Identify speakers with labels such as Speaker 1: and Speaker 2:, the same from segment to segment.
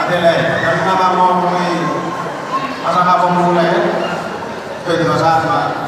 Speaker 1: Adele, dan nama mau masa kamu mulai, itu masalah.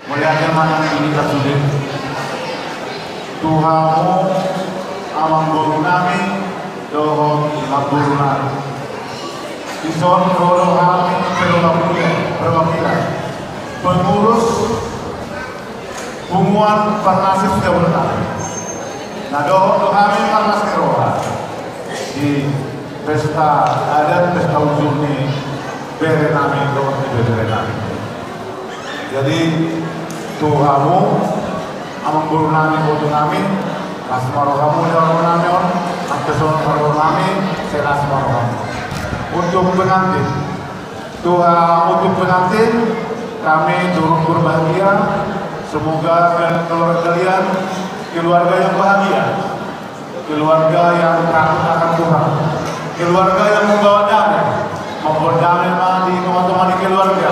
Speaker 2: Muliakan mana ini tersudut Tuhanmu amang guru nami dohong guru nami ison rodo kami perwakilan pengurus hubungan Parnasif Jabodetabek. Nah dohong kami Parnas Keroha di pesta adat pesta ujung ini bere nami dohong bere nami. Jadi Tuhanmu amang guru nami bodo nami asmaro kamu jauh nami on ampeson baru nami selas maro kamu untuk pengantin untuk pengantin kami turut berbahagia semoga keluarga kalian keluarga yang bahagia keluarga yang takut akan Tuhan keluarga yang membawa damai di teman-teman di keluarga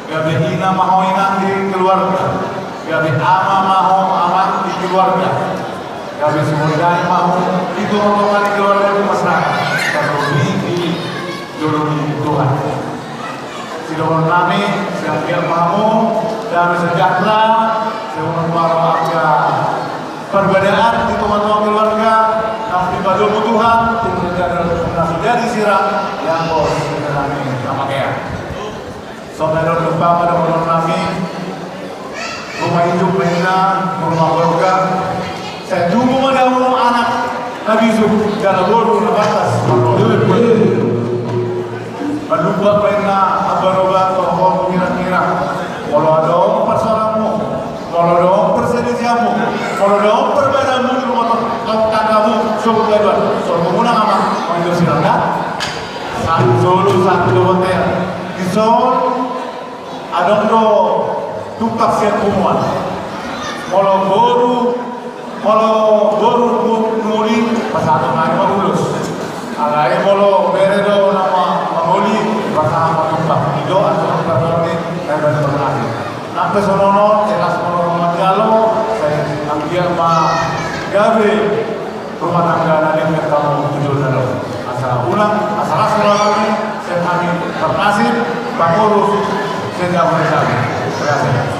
Speaker 2: gabi ina mau inan di keluarga gabi ama mau aman di keluarga gabi semudai mau itu teman-teman di keluarga di masyarakat kalau di joloni Tuhan sidon nami siang mamu dan sejahtera sebelum warga perbedaan di teman-teman keluarga tapi pada Tuhan tidak jadi sirah yang bos kami sama kayak saudara lupa pada orang kami rumah hidup mereka rumah keluarga saya tunggu pada anak Nabi Yusuf dalam bodoh batas menunggu pernah abaroba tohong kira-kira kalau ada persoalanmu kalau ada perselisihanmu kalau ada perbedaan di rumah tanggamu suruh lebar suruh mengunang apa mau itu silahkan satu hotel kisah ada tukar siap kumuan kalau baru muli pasal naik lulus alai kalau beredo nama muli pasal tukar itu atau pertama saya berterima sampai sonono jelas sonono dialog saya ambil gawe rumah tangga nanti kamu tujuh dalam asal ulang asal kami saya kami Parnasif pengurus sejauh ini terima kasih.